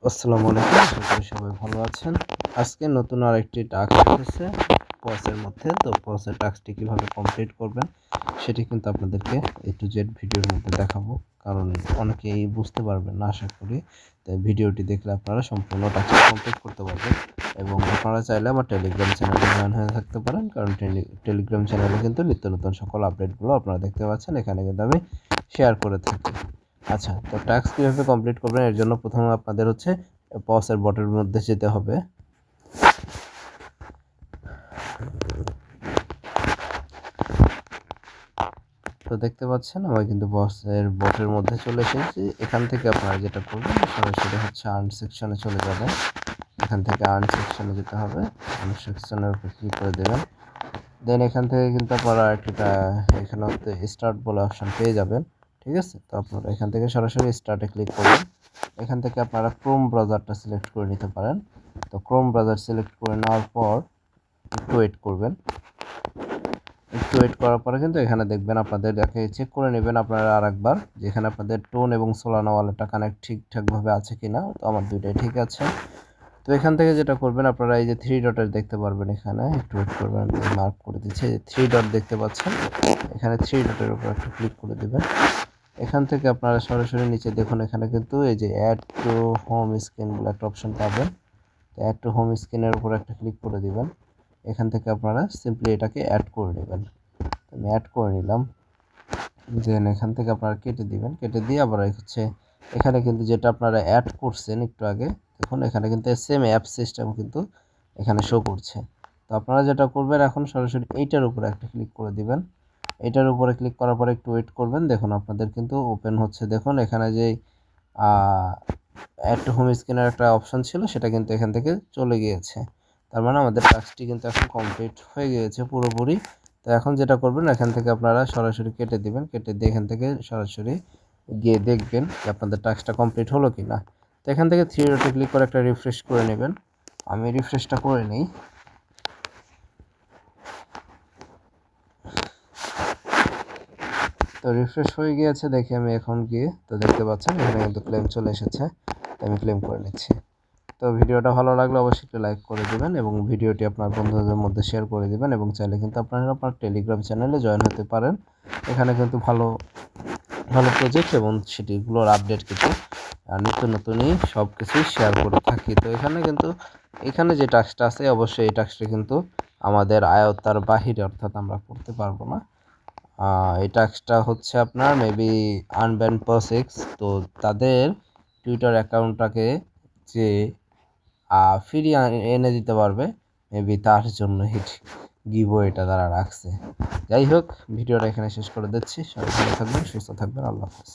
আসসালামু আলাইকুম, আশা করি সবাই ভালো আছেন। আজকে নতুন আরেকটি টাস্ক এসেছে পসের মধ্যে। তো পসের টাস্কটি কীভাবে কমপ্লিট করবেন সেটি কিন্তু আপনাদেরকে A to Z ভিডিওর মধ্যে দেখাবো, কারণ অনেকেই বুঝতে পারবেন না আশা করি। তাই ভিডিওটি দেখলে আপনারা সম্পূর্ণ টাস্কটি কমপ্লিট করতে পারবেন। এবং আপনারা চাইলে আমার টেলিগ্রাম চ্যানেলে জয়েন হয়ে থাকতে পারেন, কারণ টেলিগ্রাম চ্যানেলে কিন্তু নিত্য নতুন সকল আপডেটগুলো আপনারা দেখতে পাচ্ছেন। এখানে কিন্তু আমি শেয়ার করে থাকি। আচ্ছা, তো টাস্ক কীভাবে কমপ্লিট করবেন এর জন্য প্রথমে আপনাদের হচ্ছে পসের বটের মধ্যে যেতে হবে। তো দেখতে পাচ্ছেন আমি কিন্তু পসের বটের মধ্যে চলে এসেছি। এখান থেকে আপনারা যেটা করবেন সরাসরি হচ্ছে আর্ন সেকশনে চলে যাবেন। এখান থেকে আর্ন সেকশনে যেতে হবে, আর্ন সেকশনের উপর ক্লিক করে দেবেন। দেন এখান থেকে কিন্তু আপনারা একটা এখানে হচ্ছে স্টার্ট বলে অপশন পেয়ে যাবেন। ঠিক আছে, তো আপনারা এখান থেকে সরাসরি স্টার্টে ক্লিক করবেন। এখান থেকে আপনারা ক্রোম ব্রাউজারটা সিলেক্ট করে নিতে পারেন। তো ক্রোম ব্রাউজার সিলেক্ট করে নেওয়ার পর একটু ওয়েট করবেন। একটু ওয়েট করার পরে কিন্তু এখানে দেখবেন আপনাদেরকে চেক করে নেবেন আপনারা আরেকবার, যেখানে আপনাদের টোন এবং সোলানো ওয়ালেটটা কানেক্ট ঠিকঠাকভাবে আছে কিনা। তো আমার দুইটাই ঠিক আছে। তো এখান থেকে যেটা করবেন আপনারা এই যে 3 ডটের দেখতে পারবেন, এখানে একটু ওয়েট করবেন, মার্ক করে দিচ্ছে 3 ডট দেখতে পাচ্ছেন। এখানে 3 ডটের উপর একটু ক্লিক করে দেবেন। এখান থেকে আপনারা সরাসরি নিচে দেখুন, এখানে কিন্তু এই যে অ্যাড টু হোম স্ক্রিন বলে একটা অপশন পাবেন। তো অ্যাড টু হোম স্ক্রিনের উপর একটা ক্লিক করে দিবেন। এখান থেকে আপনারা সিম্পলি এটাকে অ্যাড করে নেবেন। আমি অ্যাড করে নিলাম। দেন এখান থেকে আপনারা কেটে দিবেন, কেটে দিয়ে আবার হচ্ছে এখানে কিন্তু যেটা আপনারা অ্যাড করছেন একটু আগে, দেখুন এখানে কিন্তু সেম অ্যাপ সিস্টেম কিন্তু এখানে শো করছে। তো আপনারা যেটা করবেন এখন সরাসরি এইটার উপরে একটা ক্লিক করে দিবেন। এটার উপরে ক্লিক করার পরে একটু ওয়েট করবেন। দেখুন আপনাদের কিন্তু ওপেন হচ্ছে। দেখুন এখানে যে অ্যাড টু হোম স্ক্রিনের একটা অপশন ছিল সেটা কিন্তু এখান থেকে চলে গিয়েছে। তার মানে আমাদের টাস্কটি কিন্তু এখন কমপ্লিট হয়ে গিয়েছে পুরোপুরি। তো এখন যেটা করবেন এখান থেকে আপনারা সরাসরি কেটে দিবেন, কেটে দিয়ে এখান থেকে সরাসরি গিয়ে দেখবেন যে আপনাদের টাস্কটা কমপ্লিট হলো কি না। তো এখান থেকে 3 ডটে ক্লিক করে একটা রিফ্রেশ করে নেবেন। আমি রিফ্রেশটা করে নিই। তো রিফ্রেশ হয়ে গিয়েছে দেখি আমি এখন গিয়ে, তো দেখতে পাচ্ছেন এখানে কিন্তু ক্লেম চলে এসেছে। তো আমি ক্লেম করে নিচ্ছি। তো ভিডিওটা ভালো লাগলে অবশ্যই একটু লাইক করে দিবেন এবং ভিডিওটি আপনার বন্ধুদের মধ্যে শেয়ার করে দিবেন, এবং চাইলে কিন্তু আপনারা আপনার টেলিগ্রাম চ্যানেলে জয়েন হতে পারেন। এখানে কিন্তু ভালো ভালো প্রজেক্ট এবং সেটিগুলোর আপডেট কিন্তু নিত্য নতুনই সব কিছুই শেয়ার করে থাকি। তো এখানে যে টাস্কটা আছে অবশ্যই এই টাস্কটা কিন্তু আমাদের আয়ত্তার বাহিরে, অর্থাৎ আমরা করতে পারবো না। এই টাস্কটা হচ্ছে আপনার মেবি আনব্যান প্রসেক্স, তো তাদের টুইটার অ্যাকাউন্টটাকে যে ফিরিয়ে এনে দিতে পারবে মেবি, তার জন্য গিভওয়েটা তারা রাখছে। যাই হোক, ভিডিওটা এখানে শেষ করে দিচ্ছি। সবাই ভালো থাকবেন, সুস্থ থাকবেন, আল্লাহ হাফেজ।